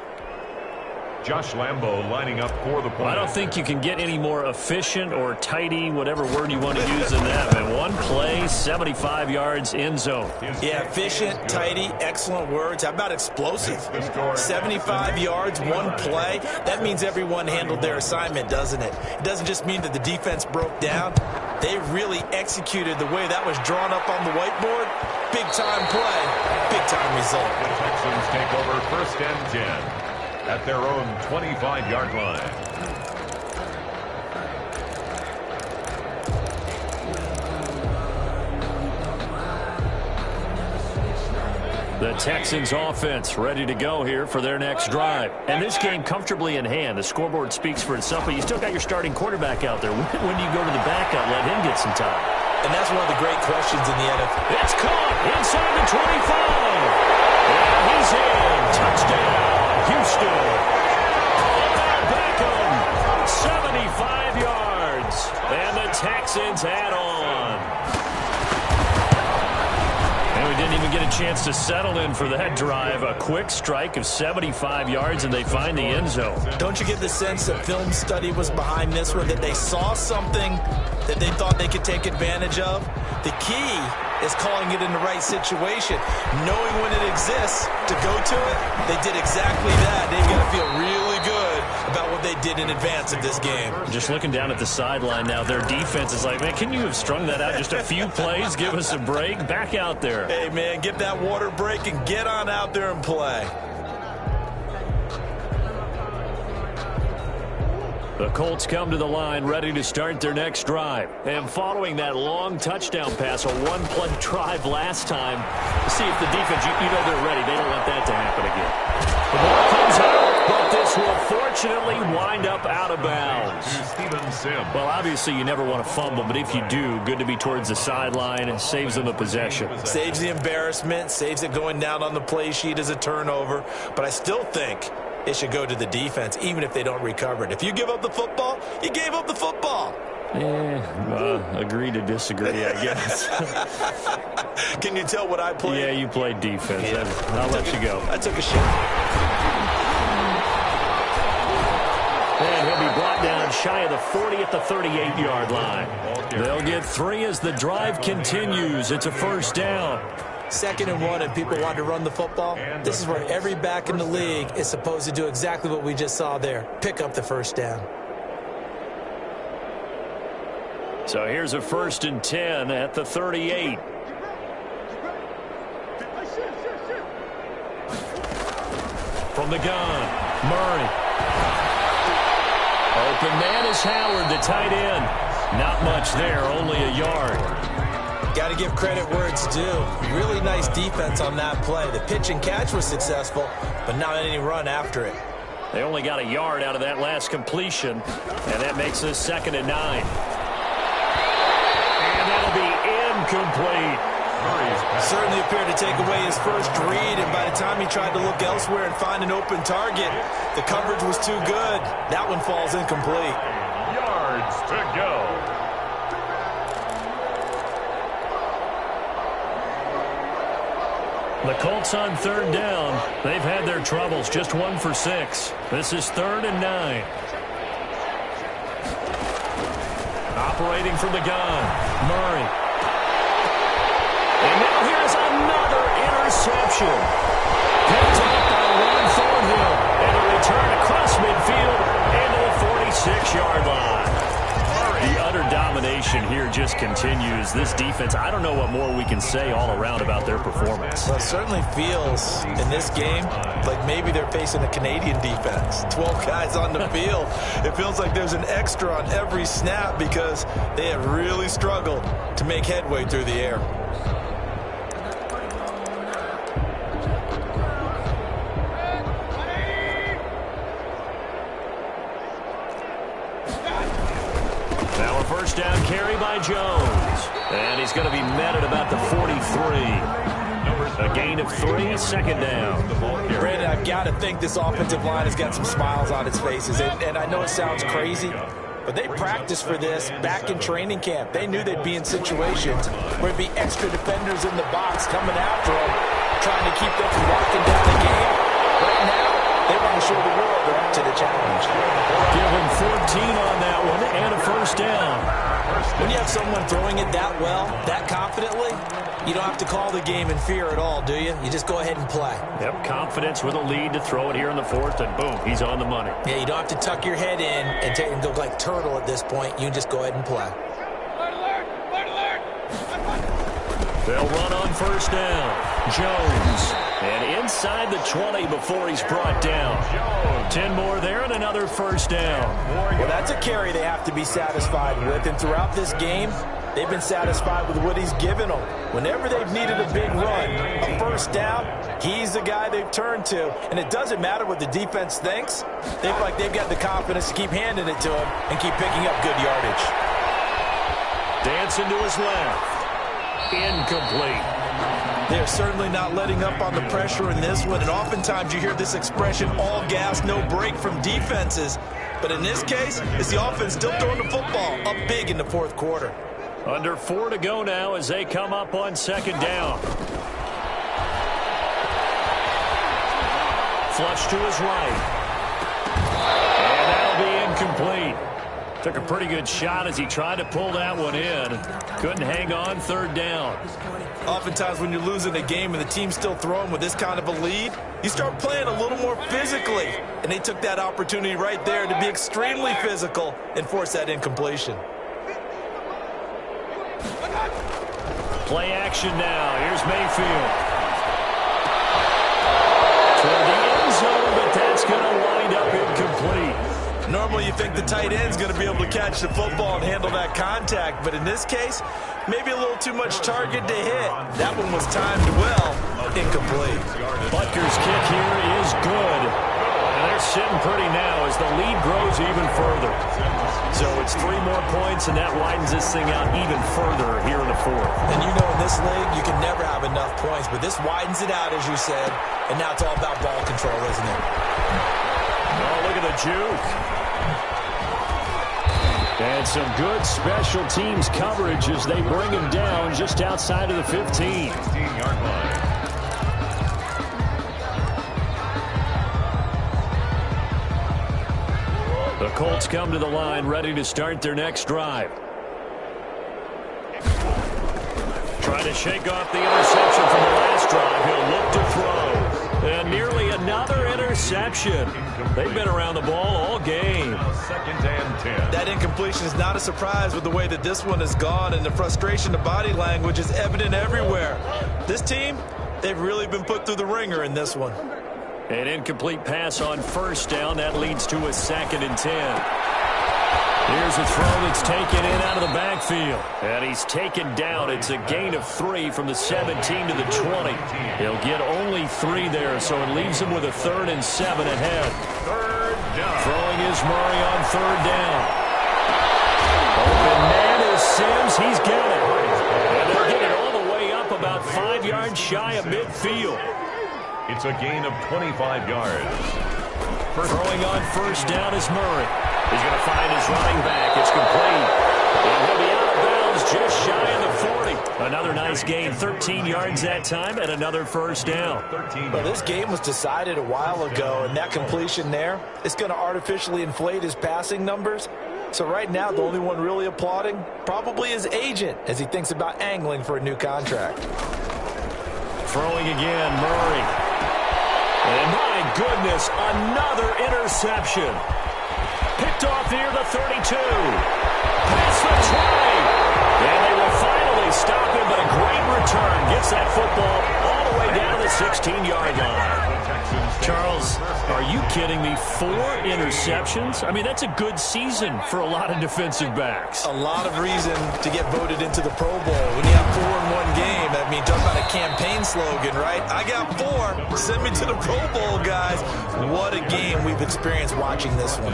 Josh Lambo lining up for the point. I don't think you can get any more efficient or tidy, whatever word you want to use in that. Man, one play, 75 yards, end zone. Yeah, efficient, tidy, excellent words. How about explosive? 75 yards, one play. That means everyone handled their assignment, doesn't it? It doesn't just mean that the defense broke down. They really executed the way that was drawn up on the whiteboard. Big-time play, big-time result. The Texans take over 1st and 10. At their own 25-yard line. The Texans offense ready to go here for their next drive. And this game comfortably in hand. The scoreboard speaks for itself, but you still got your starting quarterback out there. When do you go to the backup, let him get some time? And that's one of the great questions in the NFL. It's caught inside the 25. And he's in. Touchdown. Houston. Beckham, 75 yards. And the Texans add on. And we didn't even get a chance to settle in for that drive. A quick strike of 75 yards, and they find the end zone. Don't you get the sense that film study was behind this one, that they saw something that they thought they could take advantage of? The key is calling it in the right situation, knowing when it exists to go to it. They did exactly that. They've got to feel really good about what they did in advance of this game. Just looking down at the sideline now, their defense is like, man, can you have strung that out just a few plays? Give us a break. Back out there. Hey, man, get that water break and get on out there and play. The Colts come to the line ready to start their next drive. And following that long touchdown pass, a one-play drive last time, see if the defense, you know they're ready. They don't want that to happen again. The ball comes out, but this will fortunately wind up out of bounds. Well, obviously you never want to fumble, but if you do, good to be towards the sideline and saves them a possession. Saves the embarrassment, saves it going down on the play sheet as a turnover. But I still think it should go to the defense, even if they don't recover it. If you give up the football, you gave up the football. Agree to disagree, I guess. Can you tell what I played? Yeah, you played defense. Yeah. I'll let you go. I took a shot. And he'll be brought down shy of the 40 at the 38-yard line. They'll get 3 as the drive continues. It's a first down. 2nd and 1, and people want to run the football. This is where every back in the league is supposed to do exactly what we just saw there. Pick up the first down. So here's a 1st and 10 at the 38. From the gun, Murray. Open man is Howard, the tight end. Not much there, only a yard. Got to give credit where it's due. Really nice defense on that play. The pitch and catch was successful, but not any run after it. They only got a yard out of that last completion, and that makes this 2nd and 9. And that'll be incomplete. Certainly appeared to take away his first read, and by the time he tried to look elsewhere and find an open target, the coverage was too good. That one falls incomplete. Yards to go. The Colts on 3rd down. They've had their troubles. Just 1 for 6. This is 3rd and 9. Operating from the gun, Murray. And now here's another interception. Picked up by Ron Thornhill. downfield into the 46-yard line. The utter domination here just continues. This defense, I don't know what more we can say all around about their performance. Well, it certainly feels in this game like maybe they're facing a Canadian defense. 12 guys on the field. It feels like there's an extra on every snap because they have really struggled to make headway through the air. First down carry by Jones. And he's going to be met at about the 43. A gain of 3, a second down. Brandon, I've got to think this offensive line has got some smiles on its faces. And I know it sounds crazy, but they practiced for this back in training camp. They knew they'd be in situations where there'd be extra defenders in the box coming after them, trying to keep them from locking down the game. Right now, they want to show the world they're up to the challenge. Give him 14 on that one and a first down. When you have someone throwing it that well, that confidently, you don't have to call the game in fear at all, do you? You just go ahead and play. Yep, confidence with a lead to throw it here in the fourth, and boom, he's on the money. Yeah, you don't have to tuck your head in and go like turtle at this point. You can just go ahead and play. They'll run on first down. Jones. And inside the 20 before he's brought down. 10 more there and another first down. Well, that's a carry they have to be satisfied with. And throughout this game, they've been satisfied with what he's given them. Whenever they've needed a big run, a first down, he's the guy they've turned to. And it doesn't matter what the defense thinks. They feel like they've got the confidence to keep handing it to him and keep picking up good yardage. Dancing to his left. Incomplete. They're certainly not letting up on the pressure in this one, and oftentimes you hear this expression, all gas, no break from defenses. But in this case, it's the offense still throwing the football up big in the fourth quarter. Under 4 to go now as they come up on second down. Flush to his right. And that'll be incomplete. Took a pretty good shot as he tried to pull that one in. Couldn't hang on, third down. Oftentimes when you're losing a game and the team's still throwing with this kind of a lead, you start playing a little more physically. And they took that opportunity right there to be extremely physical and force that incompletion. Play action now. Here's Mayfield. Toward the end zone, but that's going to wind up incomplete. Normally you think the tight end's going to be able to catch the football and handle that contact, but in this case, maybe a little too much target to hit. That one was timed well, incomplete. Butker's kick here is good. And they're sitting pretty now as the lead grows even further. So it's 3 more points, and that widens this thing out even further here in the fourth. And you know in this league, you can never have enough points, but this widens it out, as you said, and now it's all about ball control, isn't it? Oh, look at the juke. And some good special teams coverage as they bring him down just outside of the 15-yard line. The Colts come to the line ready to start their next drive. Trying to shake off the interception from the last drive. He'll look to throw. And nearly another interception. They've been around the ball all game. Second and 10. That incompletion is not a surprise with the way that this one has gone, and the frustration of body language is evident everywhere. This team, they've really been put through the ringer in this one. An incomplete pass on first down. That leads to a 2nd and 10. Here's a throw that's taken in out of the backfield. And he's taken down. It's a gain of 3 from the 17 to the 20. He'll get only 3 there, so it leaves him with a 3rd and 7 ahead. Third down. Throwing is Murray on 3rd down. Open man is Sims. He's got it. And they'll get it all the way up about 5 yards shy of midfield. It's a gain of 25 yards. Throwing on first down is Murray. He's going to find his running back. It's complete. And he'll be out of bounds just shy of the 40. Another nice gain, 13 yards that time, and another first down. Well, this game was decided a while ago, and that completion there is going to artificially inflate his passing numbers. So right now, the only one really applauding probably his agent as he thinks about angling for a new contract. Throwing again, Murray. And my goodness, another interception. Picked off near the 32. Past the 20. And they will finally stop him, but a great return gets that football all the way down to the 16-yard line. Charles, are you kidding me? 4 interceptions? I mean, that's a good season for a lot of defensive backs. A lot of reason to get voted into the Pro Bowl. When you have 4 in one game, I mean, talk about a campaign slogan, right? I got 4. Send me to the Pro Bowl, guys. What a game we've experienced watching this one.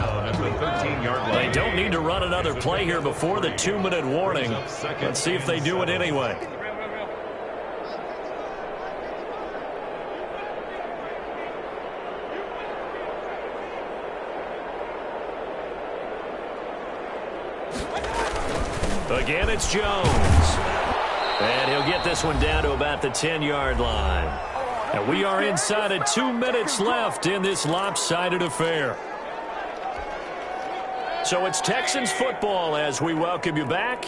They don't need to run another play here before the 2-minute warning. Let's see if they do it anyway. Again, it's Jones. And he'll get this one down to about the 10-yard line. And we are inside of 2 minutes left in this lopsided affair. So it's Texans football as we welcome you back.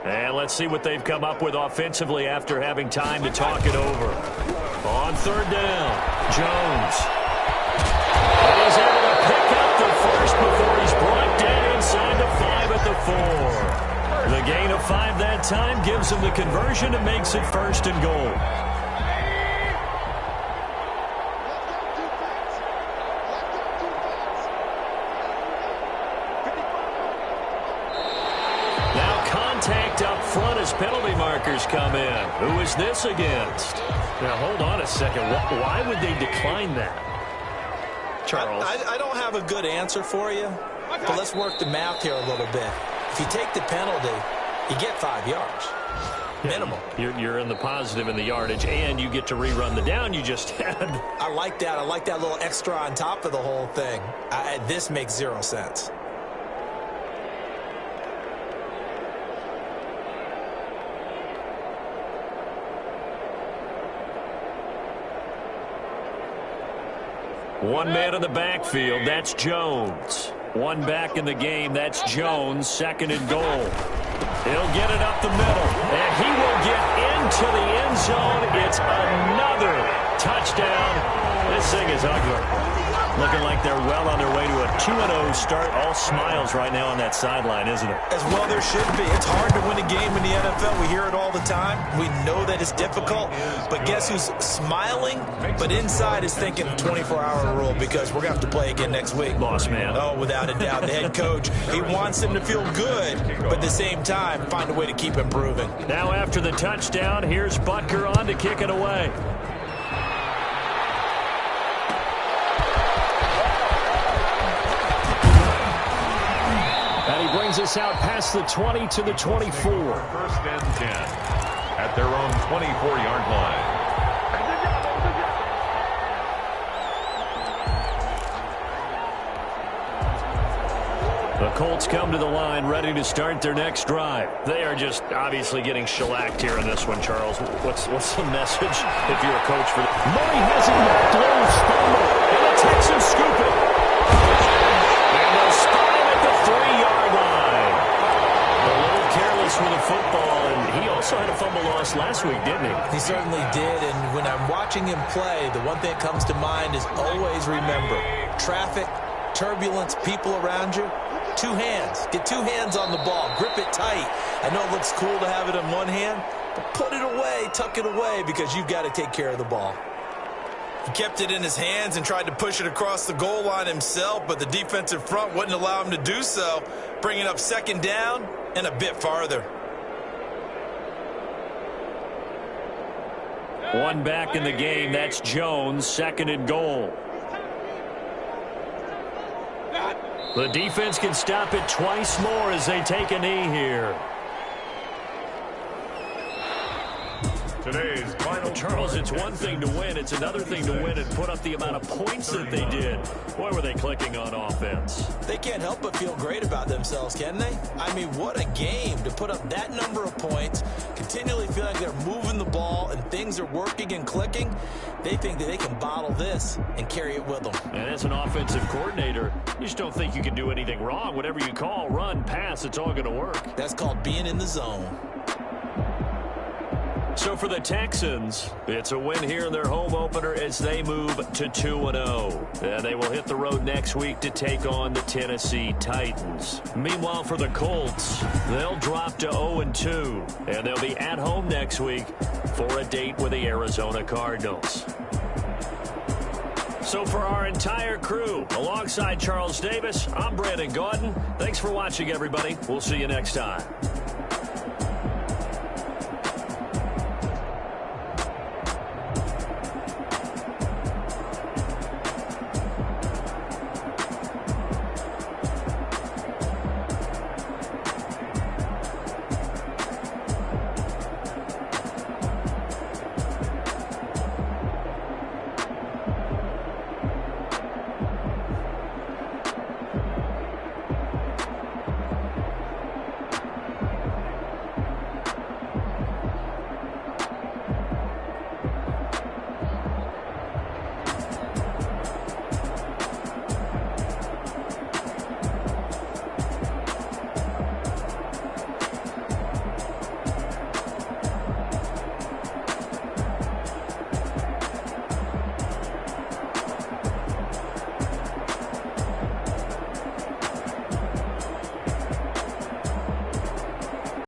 And let's see what they've come up with offensively after having time to talk it over. On 3rd down, Jones. He's able to pick up the first before he's brought down inside the 5 at the 4. The gain of 5 that time gives him the conversion and makes it 1st and goal. Now contact up front as penalty markers come in. Who is this against? Now hold on a second. Why would they decline that? Charles. I don't have a good answer for you, but let's work the math here a little bit. If you take the penalty, you get 5 yards. Minimum. You're in the positive in the yardage, and you get to rerun the down you just had. I like that. I like that little extra on top of the whole thing. This makes 0 sense. One man in the backfield. That's Jones. One back in the game. That's Jones. 2nd and goal. He'll get it up the middle. And he will get into the end zone. It's another touchdown. This thing is ugly. Looking like they're well on their way to a 2-0 start. All smiles right now on that sideline, isn't it? As well there should be. It's hard to win a game in the NFL. We hear it all the time. We know that it's difficult. But guess who's smiling? But inside is thinking 24-hour rule because we're going to have to play again next week. Boss man. Oh, without a doubt. The head coach, he wants him to feel good, but at the same time, find a way to keep improving. Now after the touchdown, here's Butker on to kick it away. And he brings us out past the 20 to the 24. 1st and 10 at their own 24-yard line. The Colts come to the line ready to start their next drive. They are just obviously getting shellacked here in this one, Charles. What's the message if you're a coach for them? Murray has it yet. Throws fumble. And the Texans scoop it. And they'll spot him at the 3-yard line. A little careless with the football, and he also had a fumble loss last week, didn't he? He certainly did, and when I'm watching him play, the one thing that comes to mind is always remember, traffic, turbulence, people around you. 2 hands. Get 2 hands on the ball. Grip it tight. I know it looks cool to have it in one hand, but put it away, tuck it away, because you've got to take care of the ball. He kept it in his hands and tried to push it across the goal line himself, but the defensive front wouldn't allow him to do so, bringing up 2nd down and a bit farther. One back in the game. That's Jones. 2nd and goal. The defense can stop it twice more as they take a knee here. Today's final. Charles, it's one thing to win. It's another thing to win and put up the amount of points that they did. Boy, were they clicking on offense. They can't help but feel great about themselves, can they? I mean, what a game to put up that number of points, continually feel like they're moving the ball and things are working and clicking. They think that they can bottle this and carry it with them. And as an offensive coordinator, you just don't think you can do anything wrong. Whatever you call, run, pass, it's all going to work. That's called being in the zone. So for the Texans, it's a win here in their home opener as they move to 2-0. And they will hit the road next week to take on the Tennessee Titans. Meanwhile, for the Colts, they'll drop to 0-2. And they'll be at home next week for a date with the Arizona Cardinals. So for our entire crew, alongside Charles Davis, I'm Brandon Gaudin. Thanks for watching, everybody. We'll see you next time.